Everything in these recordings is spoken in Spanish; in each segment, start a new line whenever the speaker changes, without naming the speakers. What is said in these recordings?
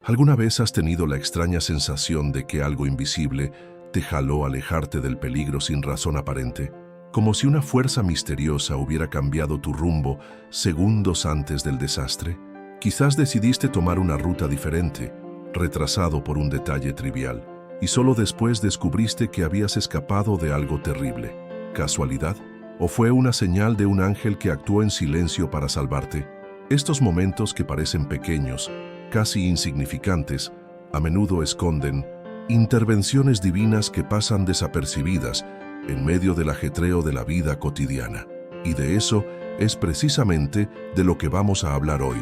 ¿Alguna vez has tenido la extraña sensación de que algo invisible te jaló a alejarte del peligro sin razón aparente? Como si una fuerza misteriosa hubiera cambiado tu rumbo segundos antes del desastre. Quizás decidiste tomar una ruta diferente, retrasado por un detalle trivial, y solo después descubriste que habías escapado de algo terrible. ¿Casualidad? ¿O fue una señal de un ángel que actuó en silencio para salvarte? Estos momentos que parecen pequeños, casi insignificantes, a menudo esconden intervenciones divinas que pasan desapercibidas en medio del ajetreo de la vida cotidiana. Y de eso es precisamente de lo que vamos a hablar hoy.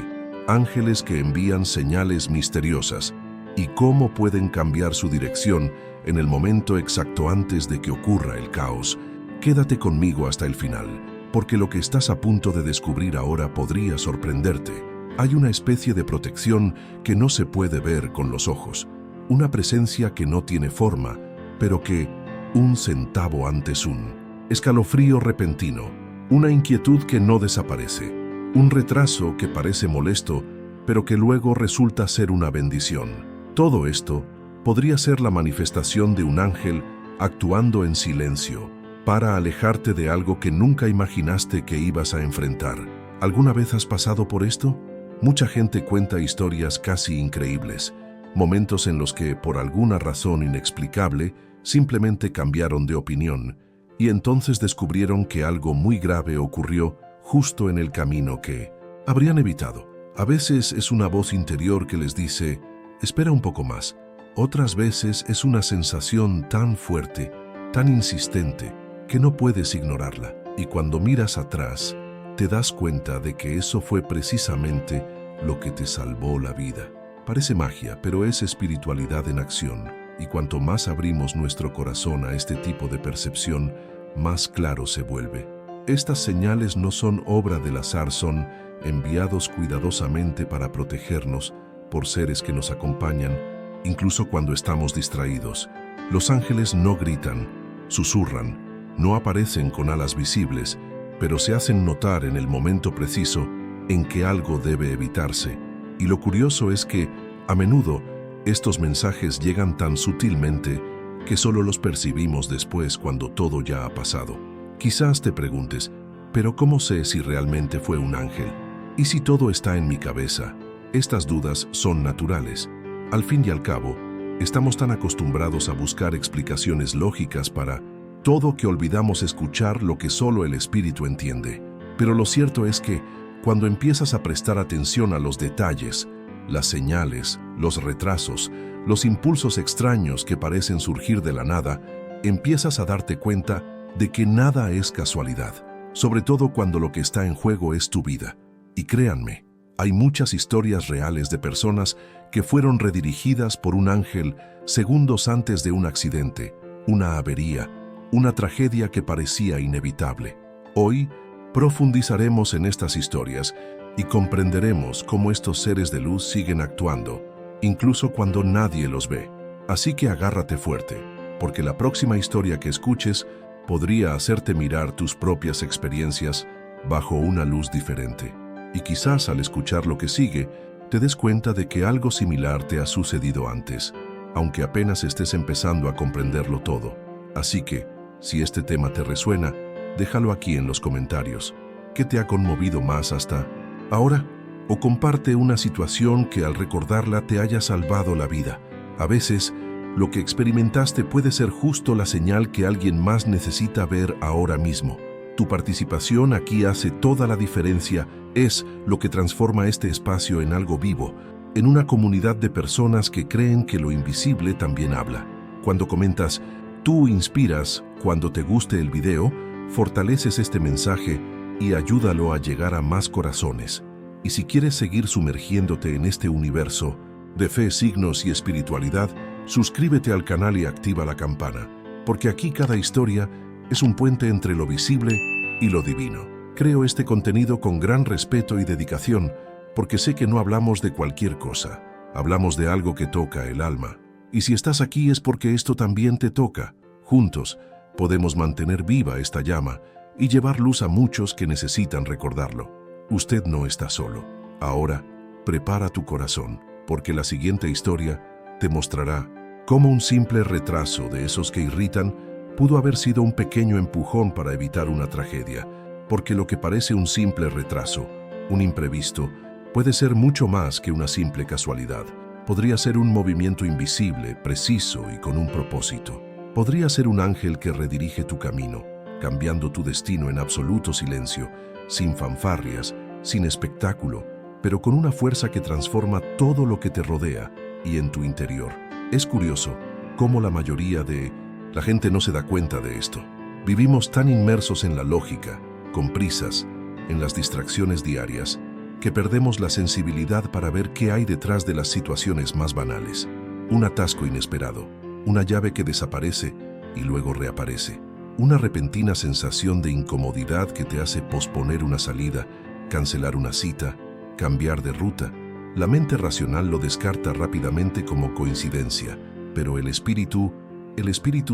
Ángeles que envían señales misteriosas y cómo pueden cambiar su dirección en el momento exacto antes de que ocurra el caos. Quédate conmigo hasta el final, porque lo que estás a punto de descubrir ahora podría sorprenderte. Hay una especie de protección que no se puede ver con los ojos, una presencia que no tiene forma, pero que, un centavo antes un escalofrío repentino, una inquietud que no desaparece, un retraso que parece molesto, pero que luego resulta ser una bendición. Todo esto podría ser la manifestación de un ángel actuando en silencio para alejarte de algo que nunca imaginaste que ibas a enfrentar. ¿Alguna vez has pasado por esto? Mucha gente cuenta historias casi increíbles, momentos en los que, por alguna razón inexplicable, simplemente cambiaron de opinión y entonces descubrieron que algo muy grave ocurrió justo en el camino que habrían evitado. A veces es una voz interior que les dice, espera un poco más. Otras veces es una sensación tan fuerte, tan insistente, que no puedes ignorarla. Y cuando miras atrás, te das cuenta de que eso fue precisamente lo que te salvó la vida. Parece magia, pero es espiritualidad en acción. Y cuanto más abrimos nuestro corazón a este tipo de percepción, más claro se vuelve. Estas señales no son obra del azar, son enviados cuidadosamente para protegernos por seres que nos acompañan, incluso cuando estamos distraídos. Los ángeles no gritan, susurran, no aparecen con alas visibles, pero se hacen notar en el momento preciso en que algo debe evitarse. Y lo curioso es que, a menudo, estos mensajes llegan tan sutilmente que solo los percibimos después cuando todo ya ha pasado. Quizás te preguntes, ¿pero cómo sé si realmente fue un ángel? ¿Y si todo está en mi cabeza? Estas dudas son naturales. Al fin y al cabo, estamos tan acostumbrados a buscar explicaciones lógicas para todo que olvidamos escuchar lo que solo el espíritu entiende. Pero lo cierto es que, cuando empiezas a prestar atención a los detalles, las señales, los retrasos, los impulsos extraños que parecen surgir de la nada, empiezas a darte cuenta de que nada es casualidad, sobre todo cuando lo que está en juego es tu vida. Y créanme, hay muchas historias reales de personas que fueron redirigidas por un ángel segundos antes de un accidente, una avería, una tragedia que parecía inevitable. Hoy profundizaremos en estas historias y comprenderemos cómo estos seres de luz siguen actuando, incluso cuando nadie los ve. Así que agárrate fuerte, porque la próxima historia que escuches podría hacerte mirar tus propias experiencias bajo una luz diferente. Y quizás al escuchar lo que sigue, te des cuenta de que algo similar te ha sucedido antes, aunque apenas estés empezando a comprenderlo todo. Así que, si este tema te resuena, déjalo aquí en los comentarios. ¿Qué te ha conmovido más hasta ahora? O comparte una situación que al recordarla te haya salvado la vida. A veces, lo que experimentaste puede ser justo la señal que alguien más necesita ver ahora mismo. Tu participación aquí hace toda la diferencia, es lo que transforma este espacio en algo vivo, en una comunidad de personas que creen que lo invisible también habla. Cuando comentas, tú inspiras, cuando te guste el video, fortaleces este mensaje y ayúdalo a llegar a más corazones. Y si quieres seguir sumergiéndote en este universo de fe, signos y espiritualidad, suscríbete al canal y activa la campana, porque aquí cada historia es un puente entre lo visible y lo divino. Creo este contenido con gran respeto y dedicación, porque sé que no hablamos de cualquier cosa, hablamos de algo que toca el alma. Y si estás aquí es porque esto también te toca. Juntos podemos mantener viva esta llama y llevar luz a muchos que necesitan recordarlo. Usted no está solo. Ahora, prepara tu corazón, porque la siguiente historia te mostrará cómo un simple retraso de esos que irritan pudo haber sido un pequeño empujón para evitar una tragedia, porque lo que parece un simple retraso, un imprevisto, puede ser mucho más que una simple casualidad. Podría ser un movimiento invisible, preciso y con un propósito. Podría ser un ángel que redirige tu camino, cambiando tu destino en absoluto silencio, sin fanfarrias, sin espectáculo, pero con una fuerza que transforma todo lo que te rodea y en tu interior. Es curioso cómo la mayoría de la gente no se da cuenta de esto. Vivimos tan inmersos en la lógica, con prisas, en las distracciones diarias, que perdemos la sensibilidad para ver qué hay detrás de las situaciones más banales. Un atasco inesperado, una llave que desaparece y luego reaparece. Una repentina sensación de incomodidad que te hace posponer una salida, cancelar una cita, cambiar de ruta. La mente racional lo descarta rápidamente como coincidencia, pero el espíritu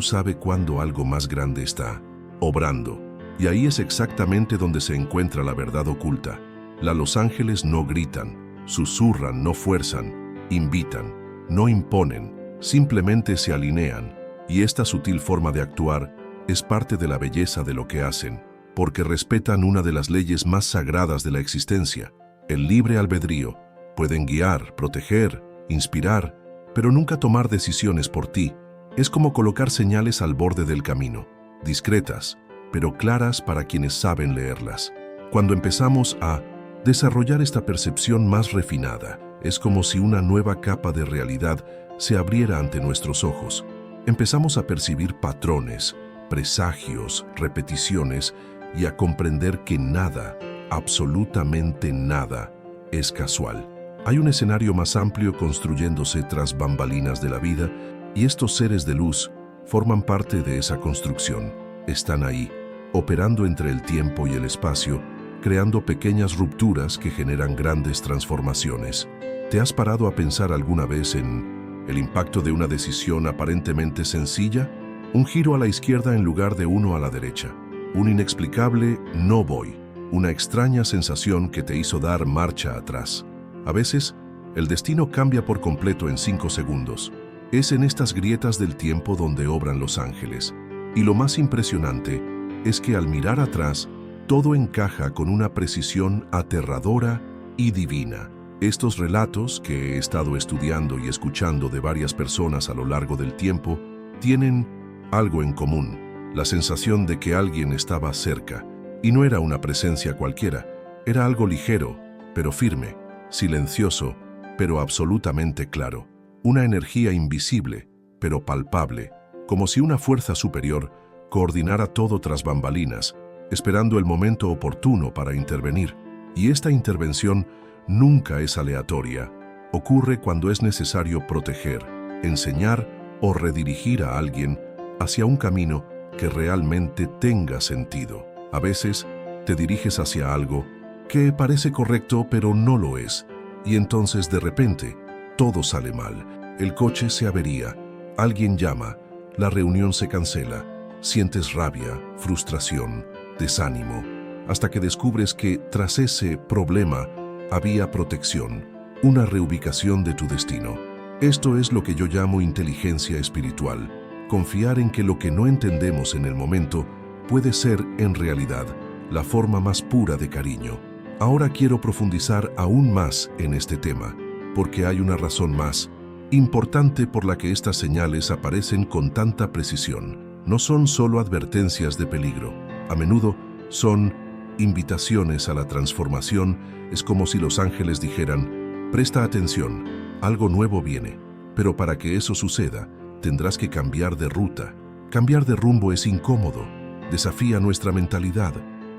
sabe cuándo algo más grande está obrando. Y ahí es exactamente donde se encuentra la verdad oculta. Los ángeles no gritan, susurran, no fuerzan, invitan, no imponen, simplemente se alinean. Y esta sutil forma de actuar es parte de la belleza de lo que hacen, porque respetan una de las leyes más sagradas de la existencia, el libre albedrío. Pueden guiar, proteger, inspirar, pero nunca tomar decisiones por ti. Es como colocar señales al borde del camino, discretas, pero claras para quienes saben leerlas. Cuando empezamos a desarrollar esta percepción más refinada, es como si una nueva capa de realidad se abriera ante nuestros ojos. Empezamos a percibir patrones, presagios, repeticiones y a comprender que nada, absolutamente nada, es casual. Hay un escenario más amplio construyéndose tras bambalinas de la vida y estos seres de luz forman parte de esa construcción. Están ahí, operando entre el tiempo y el espacio, creando pequeñas rupturas que generan grandes transformaciones. ¿Te has parado a pensar alguna vez en el impacto de una decisión aparentemente sencilla? Un giro a la izquierda en lugar de uno a la derecha. Un inexplicable no voy. Una extraña sensación que te hizo dar marcha atrás. A veces, el destino cambia por completo en 5 segundos. Es en estas grietas del tiempo donde obran los ángeles. Y lo más impresionante es que al mirar atrás, todo encaja con una precisión aterradora y divina. Estos relatos que he estado estudiando y escuchando de varias personas a lo largo del tiempo tienen algo en común, la sensación de que alguien estaba cerca. Y no era una presencia cualquiera, era algo ligero, pero firme, silencioso, pero absolutamente claro. Una energía invisible, pero palpable, como si una fuerza superior coordinara todo tras bambalinas, esperando el momento oportuno para intervenir. Y esta intervención nunca es aleatoria. Ocurre cuando es necesario proteger, enseñar o redirigir a alguien hacia un camino que realmente tenga sentido. A veces te diriges hacia algo que parece correcto pero no lo es, y entonces de repente todo sale mal. El coche se avería, alguien llama, la reunión se cancela, sientes rabia, frustración, desánimo, hasta que descubres que tras ese problema había protección, una reubicación de tu destino. Esto es lo que yo llamo inteligencia espiritual, confiar en que lo que no entendemos en el momento puede ser, en realidad, la forma más pura de cariño. Ahora quiero profundizar aún más en este tema, porque hay una razón más importante por la que estas señales aparecen con tanta precisión. No son solo advertencias de peligro, a menudo son invitaciones a la transformación. Es como si los ángeles dijeran: presta atención, algo nuevo viene, pero para que eso suceda, tendrás que cambiar de ruta. Cambiar de rumbo es incómodo, desafía nuestra mentalidad,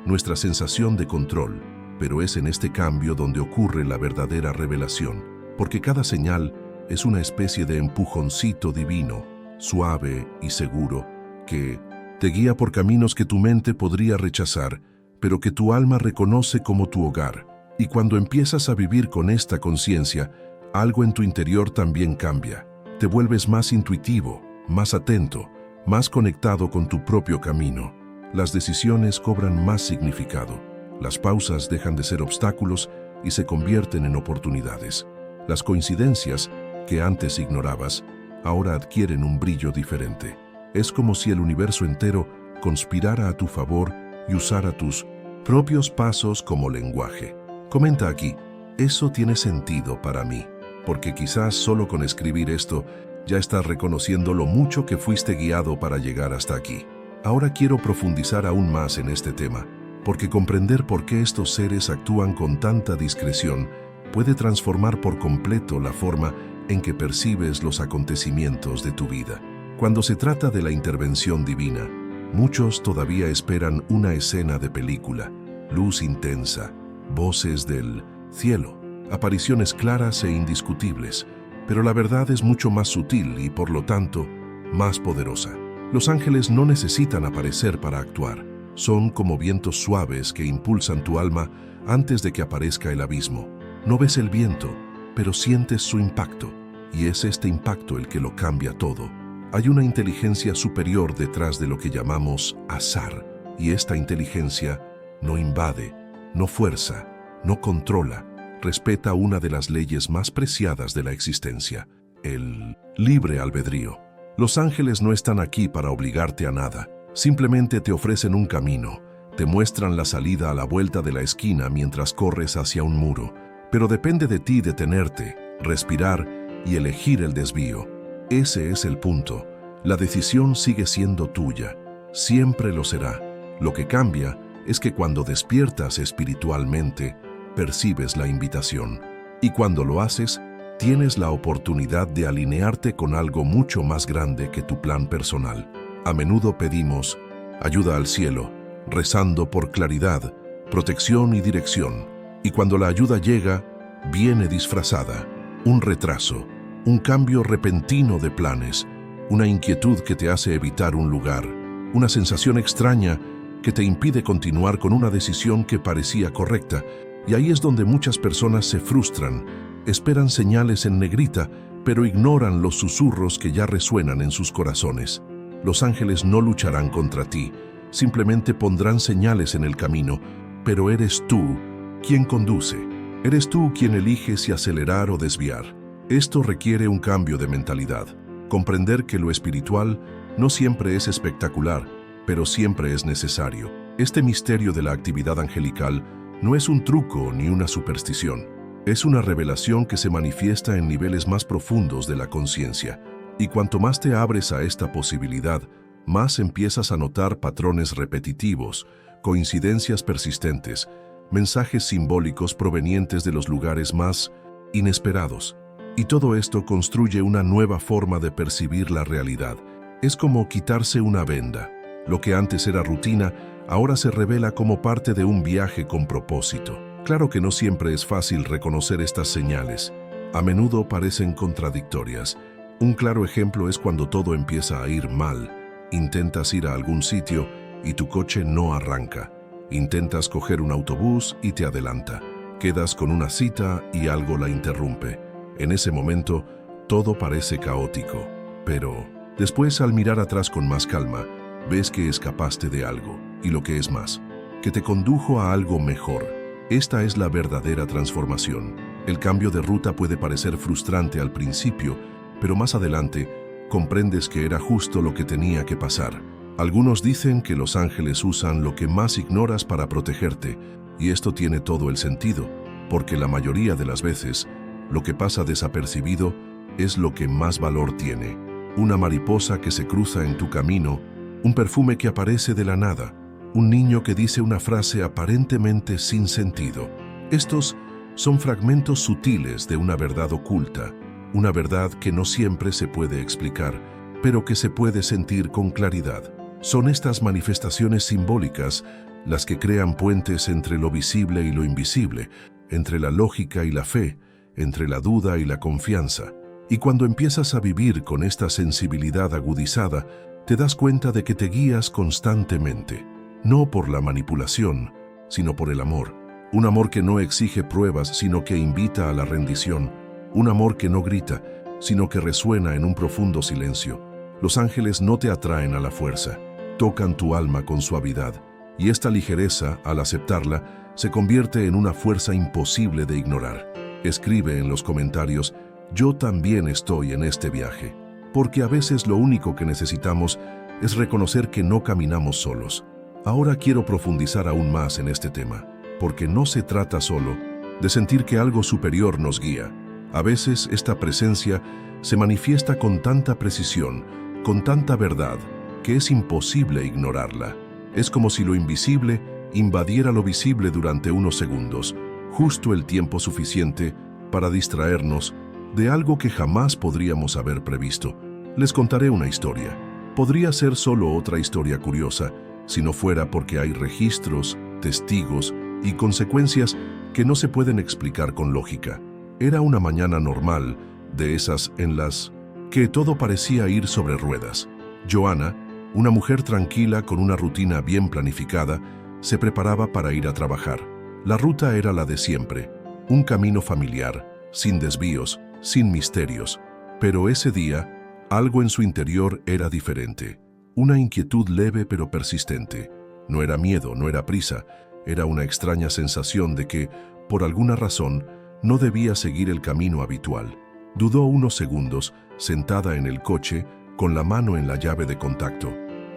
nuestra sensación de control, pero es en este cambio donde ocurre la verdadera revelación, porque cada señal es una especie de empujoncito divino, suave y seguro, que te guía por caminos que tu mente podría rechazar, pero que tu alma reconoce como tu hogar. Y cuando empiezas a vivir con esta conciencia, algo en tu interior también cambia. Te vuelves más intuitivo, más atento, más conectado con tu propio camino. Las decisiones cobran más significado. Las pausas dejan de ser obstáculos y se convierten en oportunidades. Las coincidencias, que antes ignorabas, ahora adquieren un brillo diferente. Es como si el universo entero conspirara a tu favor y usara tus propios pasos como lenguaje. Comenta aquí, eso tiene sentido para mí, porque quizás solo con escribir esto ya estás reconociendo lo mucho que fuiste guiado para llegar hasta aquí. Ahora quiero profundizar aún más en este tema, porque comprender por qué estos seres actúan con tanta discreción puede transformar por completo la forma en que percibes los acontecimientos de tu vida. Cuando se trata de la intervención divina, muchos todavía esperan una escena de película, luz intensa, voces del cielo, apariciones claras e indiscutibles, pero la verdad es mucho más sutil y, por lo tanto, más poderosa. Los ángeles no necesitan aparecer para actuar. Son como vientos suaves que impulsan tu alma antes de que aparezca el abismo. No ves el viento, pero sientes su impacto, y es este impacto el que lo cambia todo. Hay una inteligencia superior detrás de lo que llamamos azar, y esta inteligencia no invade, no fuerza, no controla, respeta una de las leyes más preciadas de la existencia, el libre albedrío. Los ángeles no están aquí para obligarte a nada, simplemente te ofrecen un camino, te muestran la salida a la vuelta de la esquina mientras corres hacia un muro, pero depende de ti detenerte, respirar y elegir el desvío. Ese es el punto. La decisión sigue siendo tuya, siempre lo será. Lo que cambia es que cuando despiertas espiritualmente, percibes la invitación, y cuando lo haces, tienes la oportunidad de alinearte con algo mucho más grande que tu plan personal. A menudo pedimos ayuda al cielo, rezando por claridad, protección y dirección, y cuando la ayuda llega, viene disfrazada, un retraso, un cambio repentino de planes, una inquietud que te hace evitar un lugar, una sensación extraña que te impide continuar con una decisión que parecía correcta, y ahí es donde muchas personas se frustran, esperan señales en negrita, pero ignoran los susurros que ya resuenan en sus corazones. Los ángeles no lucharán contra ti, simplemente pondrán señales en el camino, pero eres tú quien conduce. Eres tú quien elige si acelerar o desviar. Esto requiere un cambio de mentalidad. Comprender que lo espiritual no siempre es espectacular, pero siempre es necesario. Este misterio de la actividad angelical no es un truco ni una superstición. Es una revelación que se manifiesta en niveles más profundos de la conciencia. Y cuanto más te abres a esta posibilidad, más empiezas a notar patrones repetitivos, coincidencias persistentes, mensajes simbólicos provenientes de los lugares más inesperados. Y todo esto construye una nueva forma de percibir la realidad. Es como quitarse una venda. Lo que antes era rutina, ahora se revela como parte de un viaje con propósito. Claro que no siempre es fácil reconocer estas señales. A menudo parecen contradictorias. Un claro ejemplo es cuando todo empieza a ir mal. Intentas ir a algún sitio y tu coche no arranca. Intentas coger un autobús y te adelanta. Quedas con una cita y algo la interrumpe. En ese momento, todo parece caótico. Pero después, al mirar atrás con más calma, ves que escapaste de algo, y lo que es más, que te condujo a algo mejor. Esta es la verdadera transformación. El cambio de ruta puede parecer frustrante al principio, pero más adelante comprendes que era justo lo que tenía que pasar. Algunos dicen que los ángeles usan lo que más ignoras para protegerte, y esto tiene todo el sentido, porque la mayoría de las veces, lo que pasa desapercibido es lo que más valor tiene. Una mariposa que se cruza en tu camino, un perfume que aparece de la nada, un niño que dice una frase aparentemente sin sentido. Estos son fragmentos sutiles de una verdad oculta, una verdad que no siempre se puede explicar, pero que se puede sentir con claridad. Son estas manifestaciones simbólicas las que crean puentes entre lo visible y lo invisible, entre la lógica y la fe, entre la duda y la confianza. Y cuando empiezas a vivir con esta sensibilidad agudizada, te das cuenta de que te guías constantemente, no por la manipulación, sino por el amor. Un amor que no exige pruebas, sino que invita a la rendición. Un amor que no grita, sino que resuena en un profundo silencio. Los ángeles no te atraen a la fuerza, tocan tu alma con suavidad, y esta ligereza, al aceptarla, se convierte en una fuerza imposible de ignorar. Escribe en los comentarios: yo también estoy en este viaje, porque a veces lo único que necesitamos es reconocer que no caminamos solos. Ahora quiero profundizar aún más en este tema, porque no se trata solo de sentir que algo superior nos guía. A veces esta presencia se manifiesta con tanta precisión, con tanta verdad, que es imposible ignorarla. Es como si lo invisible invadiera lo visible durante unos segundos, justo el tiempo suficiente para distraernos de algo que jamás podríamos haber previsto. Les contaré una historia. Podría ser solo otra historia curiosa, si no fuera porque hay registros, testigos y consecuencias que no se pueden explicar con lógica. Era una mañana normal, de esas en las que todo parecía ir sobre ruedas. Johanna, una mujer tranquila con una rutina bien planificada, se preparaba para ir a trabajar. La ruta era la de siempre, un camino familiar, sin desvíos, sin misterios. Pero ese día, algo en su interior era diferente. Una inquietud leve pero persistente. No era miedo, no era prisa, era una extraña sensación de que, por alguna razón, no debía seguir el camino habitual. Dudó unos segundos, sentada en el coche, con la mano en la llave de contacto.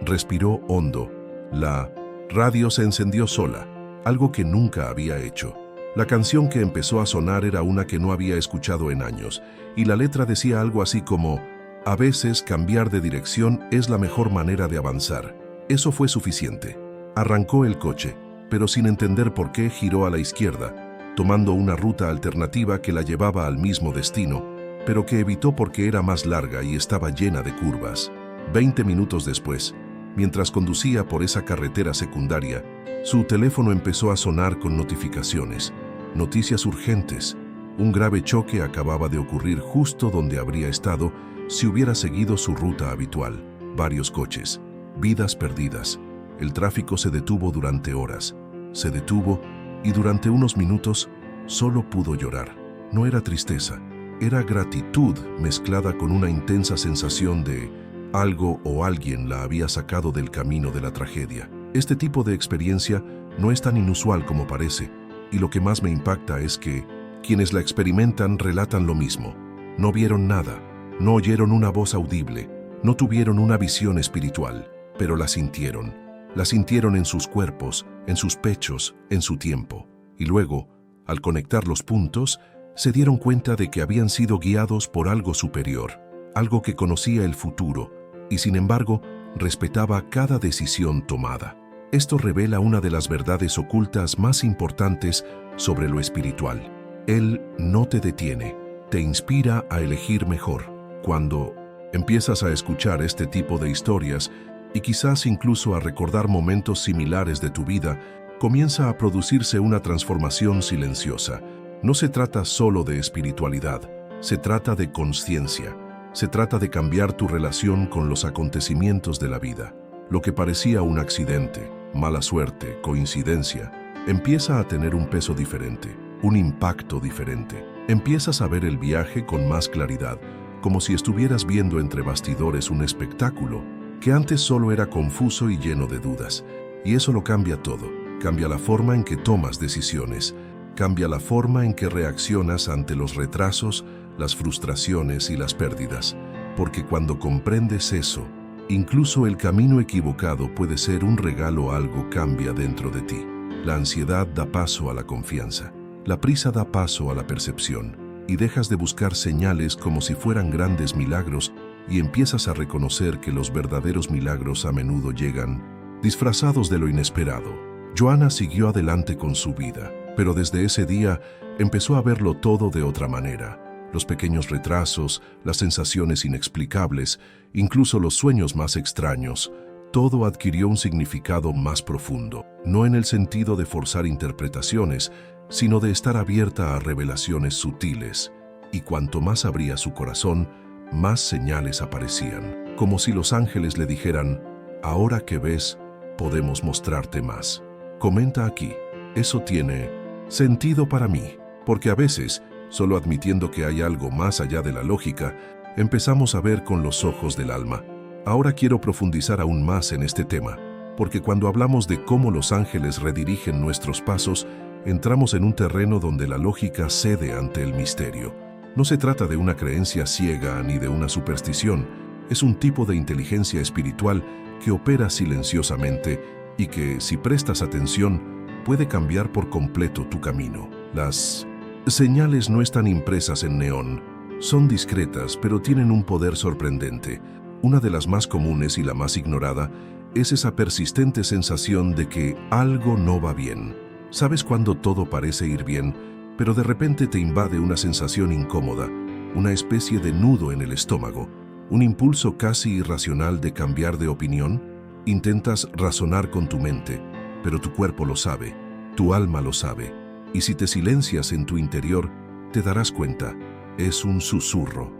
Respiró hondo. La radio se encendió sola, algo que nunca había hecho. La canción que empezó a sonar era una que no había escuchado en años, y la letra decía algo así como: a veces cambiar de dirección es la mejor manera de avanzar. Eso fue suficiente. Arrancó el coche, pero sin entender por qué giró a la izquierda, tomando una ruta alternativa que la llevaba al mismo destino, pero que evitó porque era más larga y estaba llena de curvas. 20 minutos después, mientras conducía por esa carretera secundaria, su teléfono empezó a sonar con notificaciones, noticias urgentes. Un grave choque acababa de ocurrir justo donde habría estado si hubiera seguido su ruta habitual. Varios coches, vidas perdidas. El tráfico se detuvo durante horas. Se detuvo y durante unos minutos solo pudo llorar. No era tristeza, era gratitud mezclada con una intensa sensación de algo o alguien la había sacado del camino de la tragedia. Este tipo de experiencia no es tan inusual como parece, y lo que más me impacta es que quienes la experimentan relatan lo mismo. No vieron nada, no oyeron una voz audible, no tuvieron una visión espiritual, pero la sintieron. La sintieron en sus cuerpos, en sus pechos, en su tiempo. Y luego, al conectar los puntos, se dieron cuenta de que habían sido guiados por algo superior, algo que conocía el futuro, y sin embargo, respetaba cada decisión tomada. Esto revela una de las verdades ocultas más importantes sobre lo espiritual. Él no te detiene, te inspira a elegir mejor. Cuando empiezas a escuchar este tipo de historias, y quizás incluso a recordar momentos similares de tu vida, comienza a producirse una transformación silenciosa. No se trata solo de espiritualidad, se trata de conciencia. Se trata de cambiar tu relación con los acontecimientos de la vida. Lo que parecía un accidente, mala suerte, coincidencia, empieza a tener un peso diferente, un impacto diferente. Empiezas a ver el viaje con más claridad, como si estuvieras viendo entre bastidores un espectáculo que antes solo era confuso y lleno de dudas. Y eso lo cambia todo. Cambia la forma en que tomas decisiones, cambia la forma en que reaccionas ante los retrasos, las frustraciones y las pérdidas. Porque cuando comprendes eso, incluso el camino equivocado puede ser un regalo. Algo cambia dentro de ti. La ansiedad da paso a la confianza. La prisa da paso a la percepción. Y dejas de buscar señales como si fueran grandes milagros y empiezas a reconocer que los verdaderos milagros a menudo llegan disfrazados de lo inesperado. Johanna siguió adelante con su vida, pero desde ese día empezó a verlo todo de otra manera. Los pequeños retrasos, las sensaciones inexplicables, incluso los sueños más extraños, todo adquirió un significado más profundo, no en el sentido de forzar interpretaciones, sino de estar abierta a revelaciones sutiles. Y cuanto más abría su corazón, más señales aparecían, como si los ángeles le dijeran: ahora que ves, podemos mostrarte más. Comenta aquí, eso tiene sentido para mí, porque a veces, solo admitiendo que hay algo más allá de la lógica, empezamos a ver con los ojos del alma. Ahora quiero profundizar aún más en este tema, porque cuando hablamos de cómo los ángeles redirigen nuestros pasos, entramos en un terreno donde la lógica cede ante el misterio. No se trata de una creencia ciega ni de una superstición, es un tipo de inteligencia espiritual que opera silenciosamente y que, si prestas atención, puede cambiar por completo tu camino. Las señales no están impresas en neón, son discretas, pero tienen un poder sorprendente. Una de las más comunes y la más ignorada es esa persistente sensación de que algo no va bien. Sabes cuando todo parece ir bien, pero de repente te invade una sensación incómoda, una especie de nudo en el estómago, un impulso casi irracional de cambiar de opinión. Intentas razonar con tu mente, pero tu cuerpo lo sabe, tu alma lo sabe, y si te silencias en tu interior, te darás cuenta. Es un susurro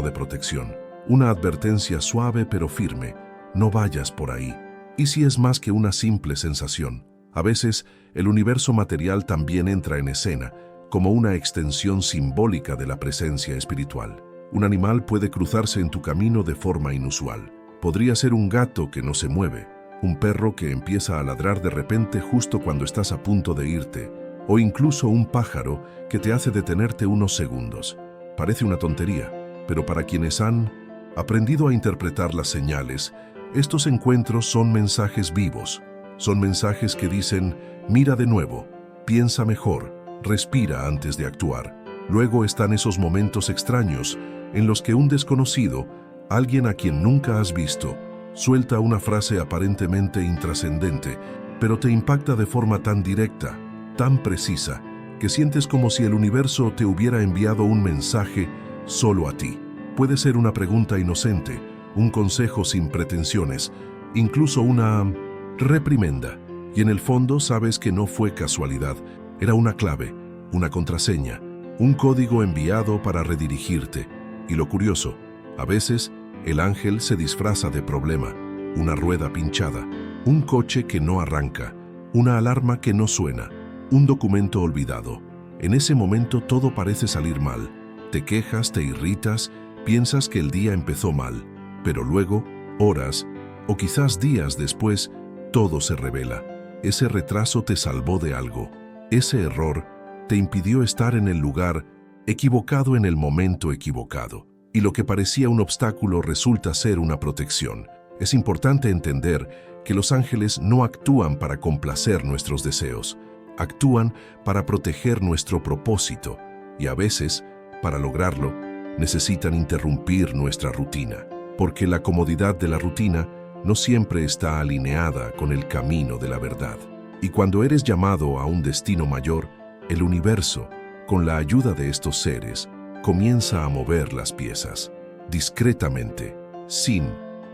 de protección, una advertencia suave pero firme. No vayas por ahí. ¿Y si es más que una simple sensación? A veces, el universo material también entra en escena, como una extensión simbólica de la presencia espiritual. Un animal puede cruzarse en tu camino de forma inusual. Podría ser un gato que no se mueve, un perro que empieza a ladrar de repente justo cuando estás a punto de irte, o incluso un pájaro que te hace detenerte unos segundos. Parece una tontería, pero para quienes han aprendido a interpretar las señales, estos encuentros son mensajes vivos. Son mensajes que dicen: mira de nuevo, piensa mejor, respira antes de actuar. Luego están esos momentos extraños en los que un desconocido, alguien a quien nunca has visto, suelta una frase aparentemente intrascendente, pero te impacta de forma tan directa, tan precisa, que sientes como si el universo te hubiera enviado un mensaje solo a ti. Puede ser una pregunta inocente, un consejo sin pretensiones, incluso una reprimenda, y en el fondo sabes que no fue casualidad, era una clave, una contraseña, un código enviado para redirigirte. Y lo curioso, a veces el ángel se disfraza de problema, una rueda pinchada, un coche que no arranca, una alarma que no suena, un documento olvidado. En ese momento todo parece salir mal, te quejas, te irritas, piensas que el día empezó mal, pero luego, horas o quizás días después, todo se revela. Ese retraso te salvó de algo. Ese error te impidió estar en el lugar equivocado en el momento equivocado. Y lo que parecía un obstáculo resulta ser una protección. Es importante entender que los ángeles no actúan para complacer nuestros deseos. Actúan para proteger nuestro propósito. Y a veces, para lograrlo, necesitan interrumpir nuestra rutina. Porque la comodidad de la rutina no siempre está alineada con el camino de la verdad. Y cuando eres llamado a un destino mayor, el universo, con la ayuda de estos seres, comienza a mover las piezas, discretamente, sin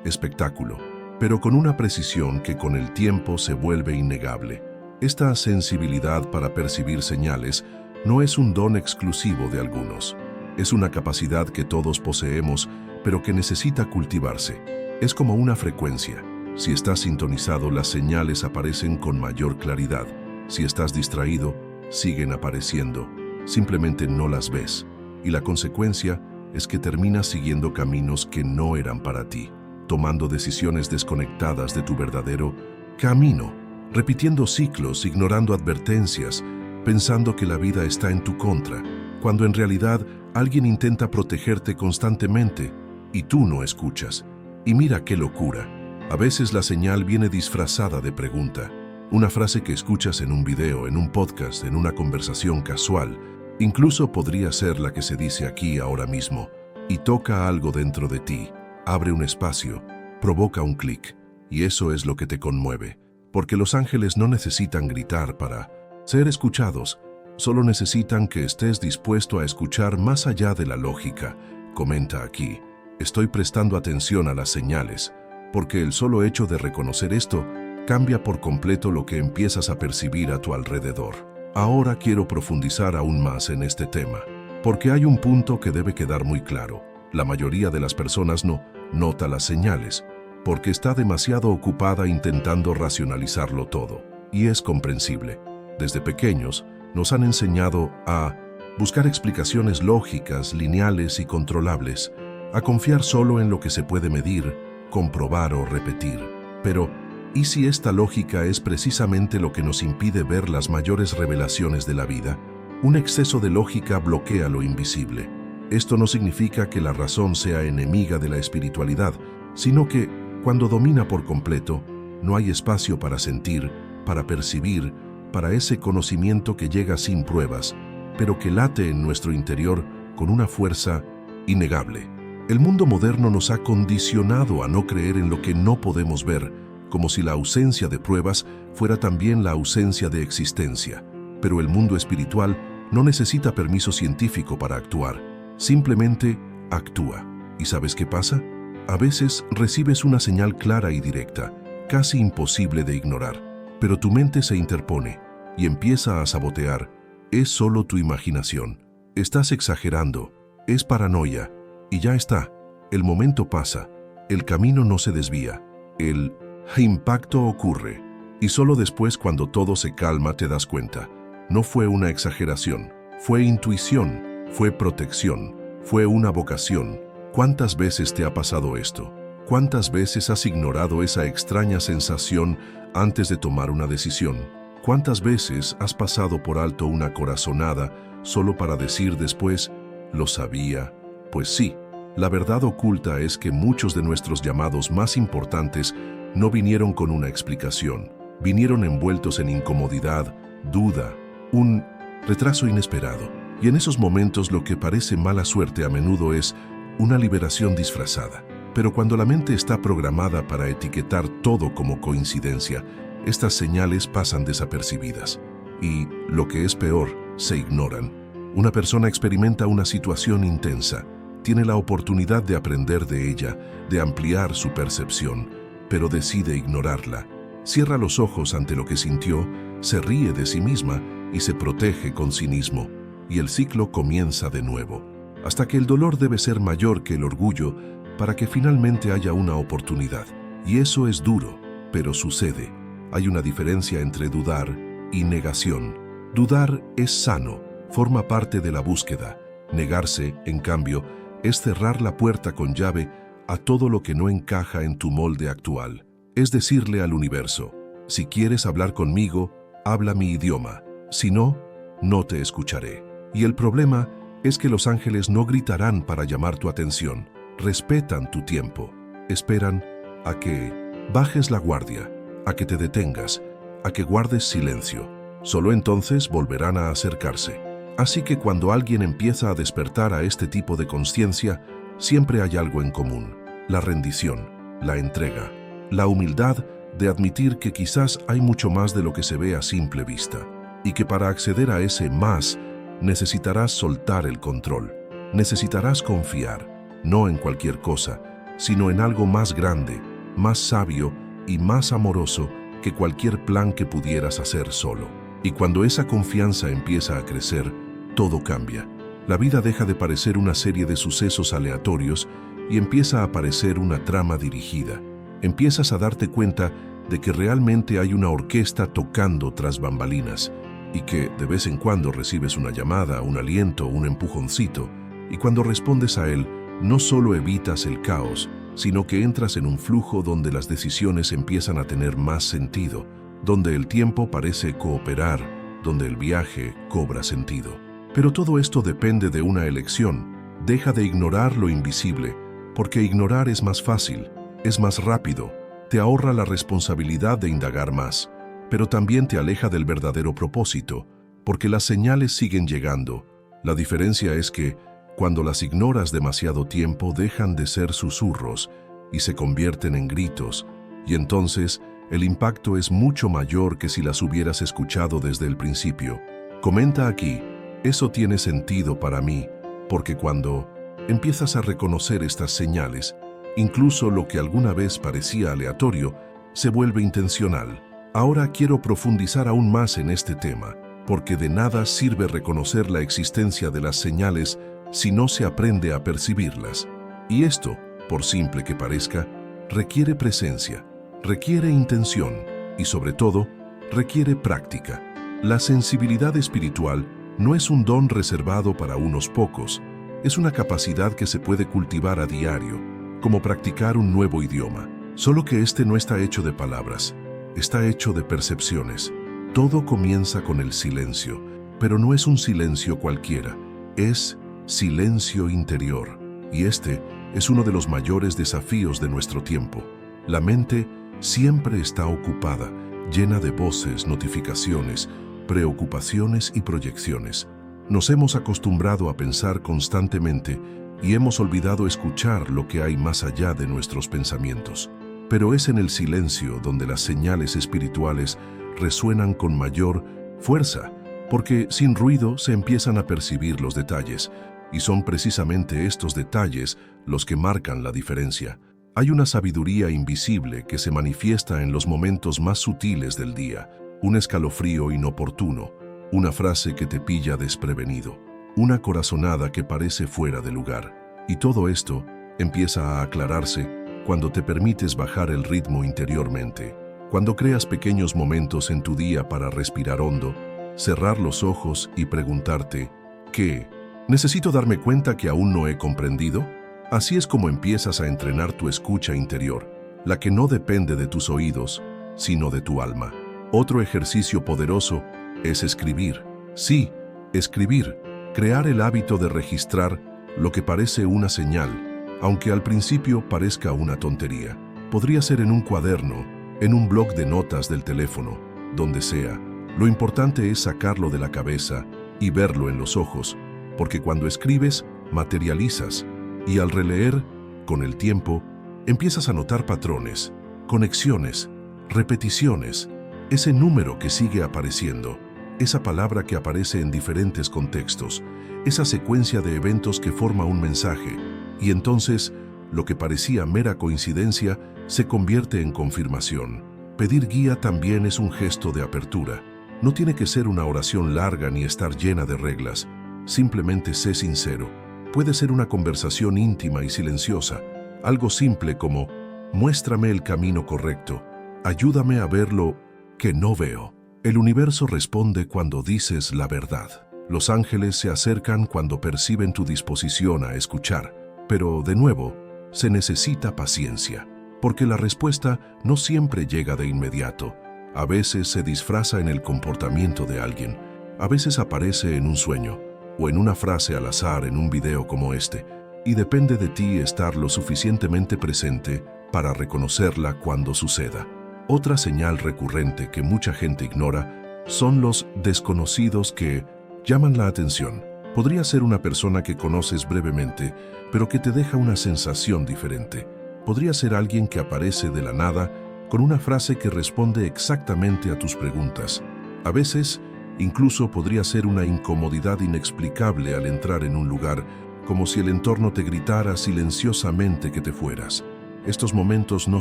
espectáculo, pero con una precisión que con el tiempo se vuelve innegable. Esta sensibilidad para percibir señales no es un don exclusivo de algunos. Es una capacidad que todos poseemos, pero que necesita cultivarse. Es como una frecuencia. Si estás sintonizado, las señales aparecen con mayor claridad. Si estás distraído, siguen apareciendo. Simplemente no las ves. Y la consecuencia es que terminas siguiendo caminos que no eran para ti, tomando decisiones desconectadas de tu verdadero camino, repitiendo ciclos, ignorando advertencias, pensando que la vida está en tu contra, cuando en realidad alguien intenta protegerte constantemente y tú no escuchas. Y mira qué locura. A veces la señal viene disfrazada de pregunta. Una frase que escuchas en un video, en un podcast, en una conversación casual. Incluso podría ser la que se dice aquí ahora mismo. Y toca algo dentro de ti. Abre un espacio, provoca un clic. Y eso es lo que te conmueve. Porque los ángeles no necesitan gritar para ser escuchados. Solo necesitan que estés dispuesto a escuchar más allá de la lógica. Comenta aquí: estoy prestando atención a las señales, porque el solo hecho de reconocer esto cambia por completo lo que empiezas a percibir a tu alrededor. Ahora quiero profundizar aún más en este tema, porque hay un punto que debe quedar muy claro. La mayoría de las personas no nota las señales, porque está demasiado ocupada intentando racionalizarlo todo. Y es comprensible. Desde pequeños nos han enseñado a buscar explicaciones lógicas, lineales y controlables, a confiar solo en lo que se puede medir, comprobar o repetir. Pero ¿Y si esta lógica es precisamente lo que nos impide ver las mayores revelaciones de la vida? Un exceso de lógica bloquea lo invisible. Esto no significa que la razón sea enemiga de la espiritualidad, sino que, cuando domina por completo, no hay espacio para sentir, para percibir, para ese conocimiento que llega sin pruebas, pero que late en nuestro interior con una fuerza innegable. El mundo moderno nos ha condicionado a no creer en lo que no podemos ver, como si la ausencia de pruebas fuera también la ausencia de existencia. Pero el mundo espiritual no necesita permiso científico para actuar, simplemente actúa. ¿Y sabes qué pasa? A veces recibes una señal clara y directa, casi imposible de ignorar, pero tu mente se interpone y empieza a sabotear. Es solo tu imaginación, estás exagerando, es paranoia, y ya está. El momento pasa, el camino no se desvía, el impacto ocurre, y solo después, cuando todo se calma, te das cuenta. No fue una exageración, fue intuición, fue protección, fue una vocación. ¿Cuántas veces te ha pasado esto? ¿Cuántas veces has ignorado esa extraña sensación antes de tomar una decisión? ¿Cuántas veces has pasado por alto una corazonada solo para decir después, lo sabía? Pues sí, la verdad oculta es que muchos de nuestros llamados más importantes no vinieron con una explicación, vinieron envueltos en incomodidad, duda, un retraso inesperado. Y en esos momentos lo que parece mala suerte a menudo es una liberación disfrazada. Pero cuando la mente está programada para etiquetar todo como coincidencia, estas señales pasan desapercibidas. Y, lo que es peor, se ignoran. Una persona experimenta una situación intensa, tiene la oportunidad de aprender de ella, de ampliar su percepción, pero decide ignorarla. Cierra los ojos ante lo que sintió, se ríe de sí misma y se protege con cinismo. Y el ciclo comienza de nuevo, hasta que el dolor debe ser mayor que el orgullo para que finalmente haya una oportunidad. Y eso es duro, pero sucede. Hay una diferencia entre dudar y negación. Dudar es sano, forma parte de la búsqueda. Negarse, en cambio, es cerrar la puerta con llave a todo lo que no encaja en tu molde actual. Es decirle al universo, si quieres hablar conmigo, habla mi idioma. Si no, no te escucharé. Y el problema es que los ángeles no gritarán para llamar tu atención. Respetan tu tiempo. Esperan a que bajes la guardia, a que te detengas, a que guardes silencio. Solo entonces volverán a acercarse. Así que cuando alguien empieza a despertar a este tipo de conciencia, siempre hay algo en común: la rendición, la entrega, la humildad de admitir que quizás hay mucho más de lo que se ve a simple vista, y que para acceder a ese más necesitarás soltar el control, necesitarás confiar, no en cualquier cosa, sino en algo más grande, más sabio y más amoroso que cualquier plan que pudieras hacer solo. Y cuando esa confianza empieza a crecer, todo cambia. La vida deja de parecer una serie de sucesos aleatorios y empieza a parecer una trama dirigida. Empiezas a darte cuenta de que realmente hay una orquesta tocando tras bambalinas y que de vez en cuando recibes una llamada, un aliento, un empujoncito, y cuando respondes a él, no solo evitas el caos, sino que entras en un flujo donde las decisiones empiezan a tener más sentido, donde el tiempo parece cooperar, donde el viaje cobra sentido. Pero todo esto depende de una elección. Deja de ignorar lo invisible, porque ignorar es más fácil, es más rápido, te ahorra la responsabilidad de indagar más, pero también te aleja del verdadero propósito, porque las señales siguen llegando. La diferencia es que, cuando las ignoras demasiado tiempo, dejan de ser susurros y se convierten en gritos, y entonces el impacto es mucho mayor que si las hubieras escuchado desde el principio. Comenta aquí, eso tiene sentido para mí, porque cuando empiezas a reconocer estas señales, incluso lo que alguna vez parecía aleatorio, se vuelve intencional. Ahora quiero profundizar aún más en este tema, porque de nada sirve reconocer la existencia de las señales si no se aprende a percibirlas. Y esto, por simple que parezca, requiere presencia, requiere intención y, sobre todo, requiere práctica. La sensibilidad espiritual no es un don reservado para unos pocos, es una capacidad que se puede cultivar a diario, como practicar un nuevo idioma. Solo que este no está hecho de palabras, está hecho de percepciones. Todo comienza con el silencio, pero no es un silencio cualquiera, es silencio interior. Y este es uno de los mayores desafíos de nuestro tiempo. La mente siempre está ocupada, llena de voces, notificaciones, preocupaciones y proyecciones. Nos hemos acostumbrado a pensar constantemente y hemos olvidado escuchar lo que hay más allá de nuestros pensamientos. Pero es en el silencio donde las señales espirituales resuenan con mayor fuerza, porque sin ruido se empiezan a percibir los detalles, y son precisamente estos detalles los que marcan la diferencia. Hay una sabiduría invisible que se manifiesta en los momentos más sutiles del día, un escalofrío inoportuno, una frase que te pilla desprevenido, una corazonada que parece fuera de lugar. Y todo esto empieza a aclararse cuando te permites bajar el ritmo interiormente, cuando creas pequeños momentos en tu día para respirar hondo, cerrar los ojos y preguntarte, ¿qué? ¿Necesito darme cuenta que aún no he comprendido? Así es como empiezas a entrenar tu escucha interior, la que no depende de tus oídos, sino de tu alma. Otro ejercicio poderoso es escribir. Sí, escribir, crear el hábito de registrar lo que parece una señal, aunque al principio parezca una tontería. Podría ser en un cuaderno, en un bloc de notas del teléfono, donde sea. Lo importante es sacarlo de la cabeza y verlo en los ojos, porque cuando escribes, materializas, y al releer, con el tiempo, empiezas a notar patrones, conexiones, repeticiones, ese número que sigue apareciendo, esa palabra que aparece en diferentes contextos, esa secuencia de eventos que forma un mensaje, y entonces, lo que parecía mera coincidencia se convierte en confirmación. Pedir guía también es un gesto de apertura. No tiene que ser una oración larga ni estar llena de reglas. Simplemente sé sincero. Puede ser una conversación íntima y silenciosa, algo simple como, muéstrame el camino correcto, ayúdame a ver lo que no veo. El universo responde cuando dices la verdad. Los ángeles se acercan cuando perciben tu disposición a escuchar. Pero, de nuevo, se necesita paciencia, porque la respuesta no siempre llega de inmediato. A veces se disfraza en el comportamiento de alguien, a veces aparece en un sueño, o en una frase al azar en un video como este, y depende de ti estar lo suficientemente presente para reconocerla cuando suceda. Otra señal recurrente que mucha gente ignora son los desconocidos que llaman la atención. Podría ser una persona que conoces brevemente, pero que te deja una sensación diferente. Podría ser alguien que aparece de la nada con una frase que responde exactamente a tus preguntas. A veces, incluso podría ser una incomodidad inexplicable al entrar en un lugar, como si el entorno te gritara silenciosamente que te fueras. Estos momentos no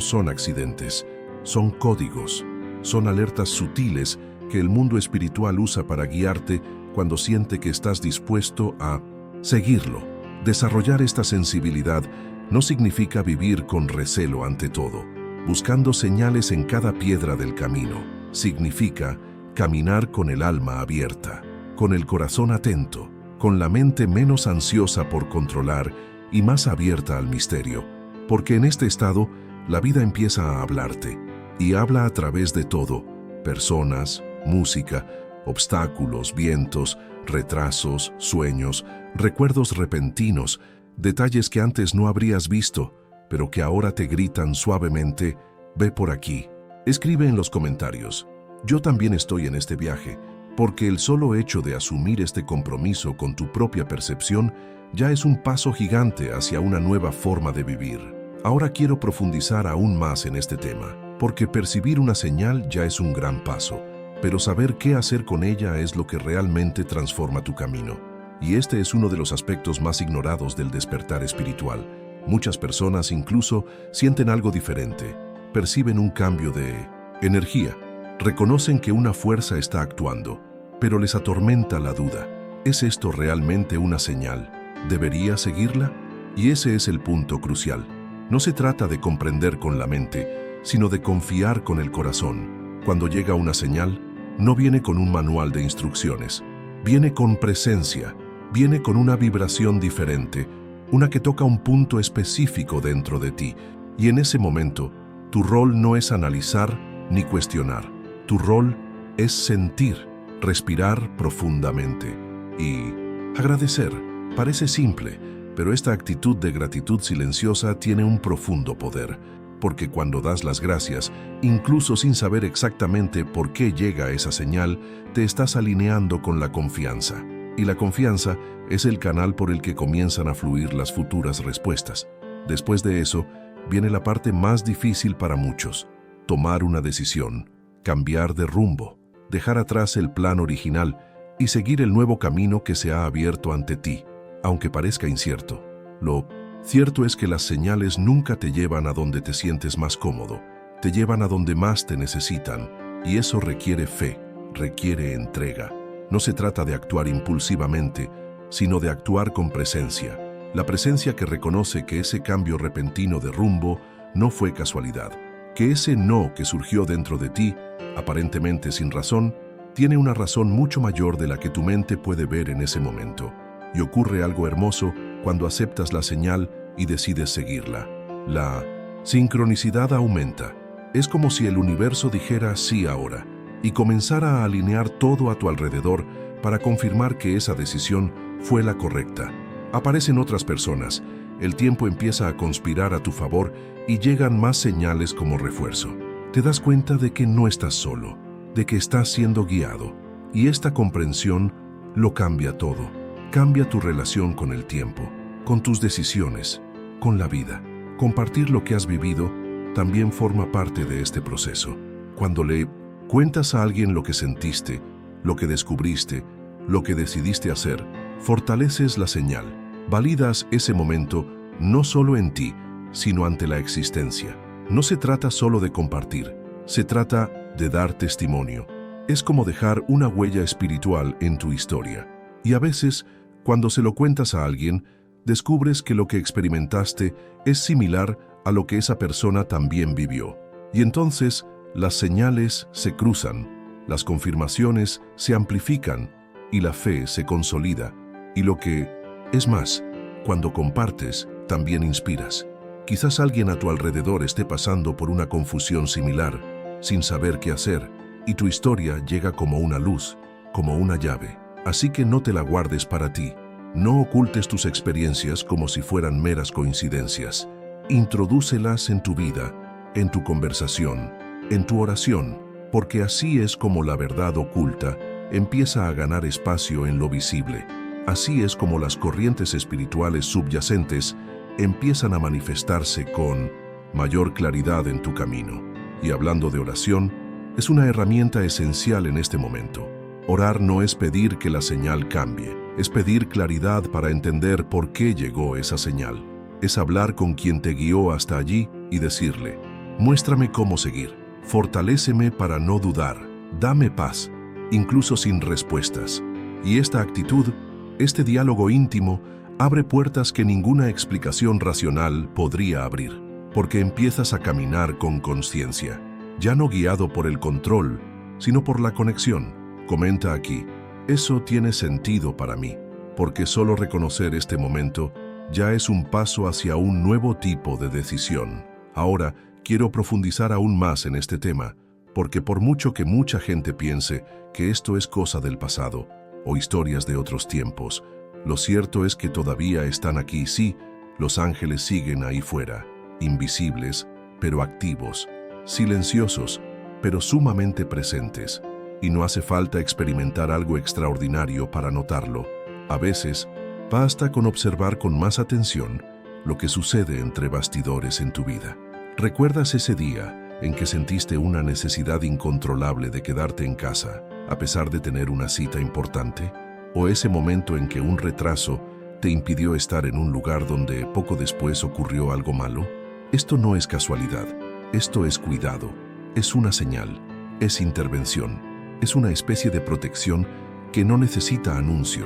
son accidentes, son códigos, son alertas sutiles que el mundo espiritual usa para guiarte cuando siente que estás dispuesto a seguirlo. Desarrollar esta sensibilidad no significa vivir con recelo ante todo, buscando señales en cada piedra del camino. Significa caminar con el alma abierta, con el corazón atento, con la mente menos ansiosa por controlar y más abierta al misterio, porque en este estado la vida empieza a hablarte, y habla a través de todo: personas, música, obstáculos, vientos, retrasos, sueños, recuerdos repentinos, detalles que antes no habrías visto, pero que ahora te gritan suavemente: ve por aquí. Escribe en los comentarios: yo también estoy en este viaje, porque el solo hecho de asumir este compromiso con tu propia percepción ya es un paso gigante hacia una nueva forma de vivir. Ahora quiero profundizar aún más en este tema, porque percibir una señal ya es un gran paso, pero saber qué hacer con ella es lo que realmente transforma tu camino. Y este es uno de los aspectos más ignorados del despertar espiritual. Muchas personas incluso sienten algo diferente, perciben un cambio de energía, reconocen que una fuerza está actuando, pero les atormenta la duda. ¿Es esto realmente una señal? ¿Debería seguirla? Y ese es el punto crucial. No se trata de comprender con la mente, sino de confiar con el corazón. Cuando llega una señal, no viene con un manual de instrucciones, viene con presencia, viene con una vibración diferente, una que toca un punto específico dentro de ti, y en ese momento Tu rol no es analizar ni cuestionar. Tu rol es sentir, respirar profundamente y agradecer. Parece simple, pero esta actitud de gratitud silenciosa tiene un profundo poder, porque cuando das las gracias, incluso sin saber exactamente por qué llega esa señal, te estás alineando con la confianza. Y la confianza es el canal por el que comienzan a fluir las futuras respuestas. Después de eso, viene la parte más difícil para muchos: tomar una decisión, cambiar de rumbo, dejar atrás el plan original y seguir el nuevo camino que se ha abierto ante ti, aunque parezca incierto. Lo cierto es que las señales nunca te llevan a donde te sientes más cómodo, te llevan a donde más te necesitan, y eso requiere fe, requiere entrega. No se trata de actuar impulsivamente, sino de actuar con presencia. La presencia que reconoce que ese cambio repentino de rumbo no fue casualidad, que ese no que surgió dentro de ti, aparentemente sin razón, tiene una razón mucho mayor de la que tu mente puede ver en ese momento. Y ocurre algo hermoso cuando aceptas la señal y decides seguirla. La sincronicidad aumenta. Es como si el universo dijera sí ahora y comenzara a alinear todo a tu alrededor para confirmar que esa decisión fue la correcta. Aparecen otras personas, el tiempo empieza a conspirar a tu favor y llegan más señales como refuerzo. Te das cuenta de que no estás solo, de que estás siendo guiado, y esta comprensión lo cambia todo. Cambia tu relación con el tiempo, con tus decisiones, con la vida. Compartir lo que has vivido también forma parte de este proceso. Cuando le cuentas a alguien lo que sentiste, lo que descubriste, lo que decidiste hacer, fortaleces la señal. Validas ese momento no solo en ti, sino ante la existencia. No se trata solo de compartir, se trata de dar testimonio. Es como dejar una huella espiritual en tu historia. Y a veces, cuando se lo cuentas a alguien, descubres que lo que experimentaste es similar a lo que esa persona también vivió. Y entonces, las señales se cruzan, las confirmaciones se amplifican y la fe se consolida. Y lo que es más, cuando compartes, también inspiras. Quizás alguien a tu alrededor esté pasando por una confusión similar, sin saber qué hacer, y tu historia llega como una luz, como una llave. Así que no te la guardes para ti. No ocultes tus experiencias como si fueran meras coincidencias. Introdúcelas en tu vida, en tu conversación, en tu oración, porque así es como la verdad oculta empieza a ganar espacio en lo visible. Así es como las corrientes espirituales subyacentes empiezan a manifestarse con mayor claridad en tu camino. Y hablando de oración, es una herramienta esencial en este momento. Orar no es pedir que la señal cambie, es pedir claridad para entender por qué llegó esa señal. Es hablar con quien te guió hasta allí y decirle: muéstrame cómo seguir, fortaléceme para no dudar, dame paz, incluso sin respuestas. Y esta actitud, este diálogo íntimo, abre puertas que ninguna explicación racional podría abrir, porque empiezas a caminar con conciencia, ya no guiado por el control, sino por la conexión. Comenta aquí: eso tiene sentido para mí, porque solo reconocer este momento ya es un paso hacia un nuevo tipo de decisión. Ahora, quiero profundizar aún más en este tema, porque por mucho que mucha gente piense que esto es cosa del pasado o historias de otros tiempos, lo cierto es que todavía están aquí. Sí, los ángeles siguen ahí fuera, invisibles, pero activos, silenciosos, pero sumamente presentes. Y no hace falta experimentar algo extraordinario para notarlo. A veces, basta con observar con más atención lo que sucede entre bastidores en tu vida. ¿Recuerdas ese día en que sentiste una necesidad incontrolable de quedarte en casa, a pesar de tener una cita importante? ¿O ese momento en que un retraso te impidió estar en un lugar donde poco después ocurrió algo malo? Esto no es casualidad, esto es cuidado, es una señal, es intervención. Es una especie de protección que no necesita anuncio,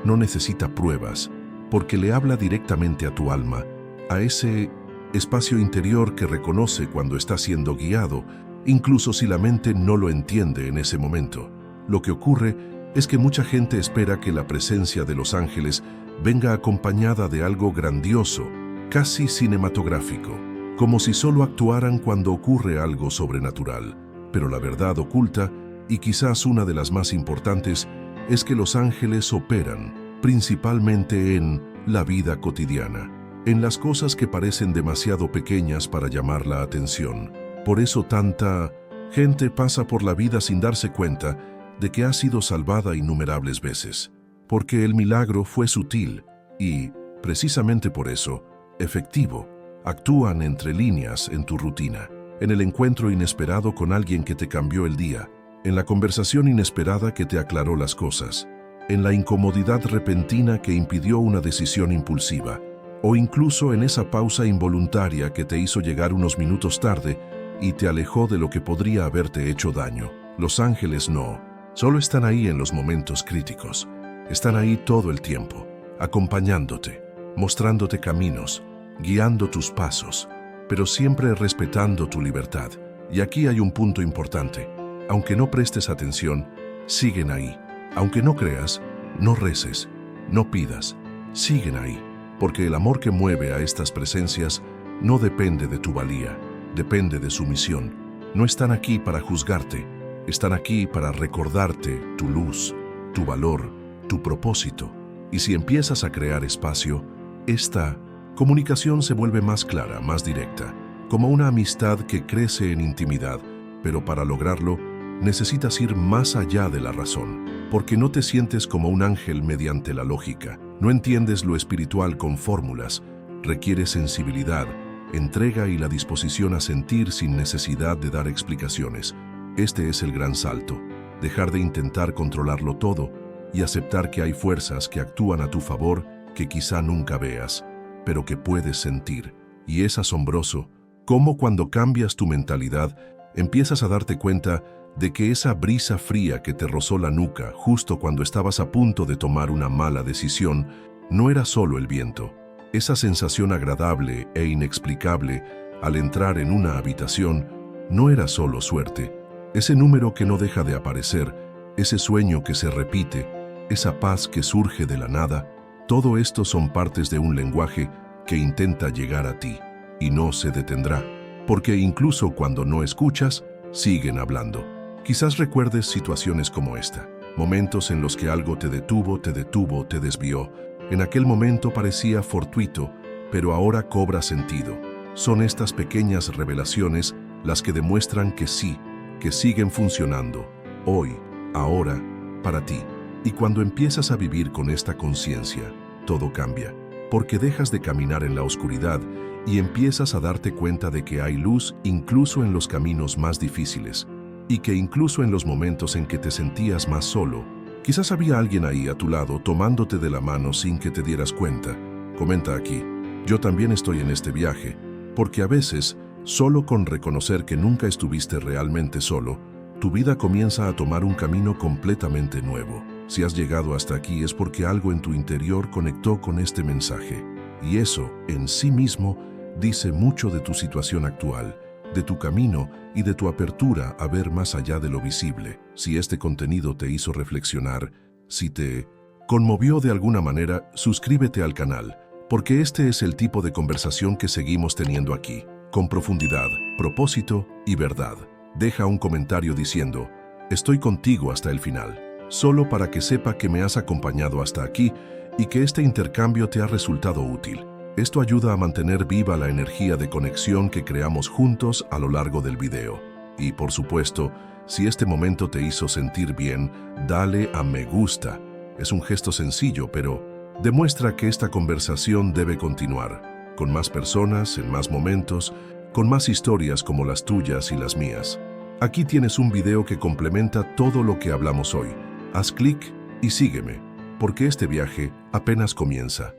no necesita pruebas, porque le habla directamente a tu alma, a ese espacio interior que reconoce cuando está siendo guiado, incluso si la mente no lo entiende en ese momento. Lo que ocurre es que mucha gente espera que la presencia de los ángeles venga acompañada de algo grandioso, casi cinematográfico. como si solo actuaran cuando ocurre algo sobrenatural. Pero la verdad oculta, y quizás una de las más importantes, es que los ángeles operan principalmente en la vida cotidiana, en las cosas que parecen demasiado pequeñas para llamar la atención. Por eso tanta gente pasa por la vida sin darse cuenta de que ha sido salvada innumerables veces, porque el milagro fue sutil y, precisamente por eso, efectivo. Actúan entre líneas en tu rutina, en el encuentro inesperado con alguien que te cambió el día, en la conversación inesperada que te aclaró las cosas, en la incomodidad repentina que impidió una decisión impulsiva, o incluso en esa pausa involuntaria que te hizo llegar unos minutos tarde y te alejó de lo que podría haberte hecho daño. Los ángeles no, solo están ahí en los momentos críticos, están ahí todo el tiempo, acompañándote, mostrándote caminos, guiando tus pasos, pero siempre respetando tu libertad. Y aquí hay un punto importante. Aunque no prestes atención, siguen ahí. Aunque no creas, no reces, no pidas, siguen ahí. Porque el amor que mueve a estas presencias no depende de tu valía, depende de su misión. No están aquí para juzgarte, están aquí para recordarte tu luz, tu valor, tu propósito. Y si empiezas a crear espacio, esta comunicación se vuelve más clara, más directa, como una amistad que crece en intimidad, pero para lograrlo necesitas ir más allá de la razón, porque no te sientes como un ángel mediante la lógica, no entiendes lo espiritual con fórmulas, requiere sensibilidad, entrega y la disposición a sentir sin necesidad de dar explicaciones. Este es el gran salto, dejar de intentar controlarlo todo y aceptar que hay fuerzas que actúan a tu favor que quizá nunca veas, pero que puedes sentir. Y es asombroso cómo cuando cambias tu mentalidad, empiezas a darte cuenta de que esa brisa fría que te rozó la nuca justo cuando estabas a punto de tomar una mala decisión, no era solo el viento. Esa sensación agradable e inexplicable al entrar en una habitación no era solo suerte. Ese número que no deja de aparecer, ese sueño que se repite, esa paz que surge de la nada, todo esto son partes de un lenguaje que intenta llegar a ti y no se detendrá, porque incluso cuando no escuchas, siguen hablando. Quizás recuerdes situaciones como esta, momentos en los que algo te detuvo, te desvió. En aquel momento parecía fortuito, pero ahora cobra sentido. Son estas pequeñas revelaciones las que demuestran que sí, que siguen funcionando, hoy, ahora, para ti. Y cuando empiezas a vivir con esta conciencia, todo cambia, porque dejas de caminar en la oscuridad y empiezas a darte cuenta de que hay luz incluso en los caminos más difíciles, y que incluso en los momentos en que te sentías más solo, quizás había alguien ahí a tu lado tomándote de la mano sin que te dieras cuenta. Comenta aquí, yo también estoy en este viaje, porque a veces, solo con reconocer que nunca estuviste realmente solo, tu vida comienza a tomar un camino completamente nuevo. Si has llegado hasta aquí es porque algo en tu interior conectó con este mensaje, y eso, en sí mismo, dice mucho de tu situación actual, de tu camino y de tu apertura a ver más allá de lo visible. Si este contenido te hizo reflexionar, si te conmovió de alguna manera, suscríbete al canal, porque este es el tipo de conversación que seguimos teniendo aquí, con profundidad, propósito y verdad. Deja un comentario diciendo, estoy contigo hasta el final, solo para que sepa que me has acompañado hasta aquí y que este intercambio te ha resultado útil. Esto ayuda a mantener viva la energía de conexión que creamos juntos a lo largo del video. Y por supuesto, si este momento te hizo sentir bien, dale a me gusta. Es un gesto sencillo, pero demuestra que esta conversación debe continuar, con más personas, en más momentos, con más historias como las tuyas y las mías. Aquí tienes un video que complementa todo lo que hablamos hoy. Haz clic y sígueme, porque este viaje apenas comienza.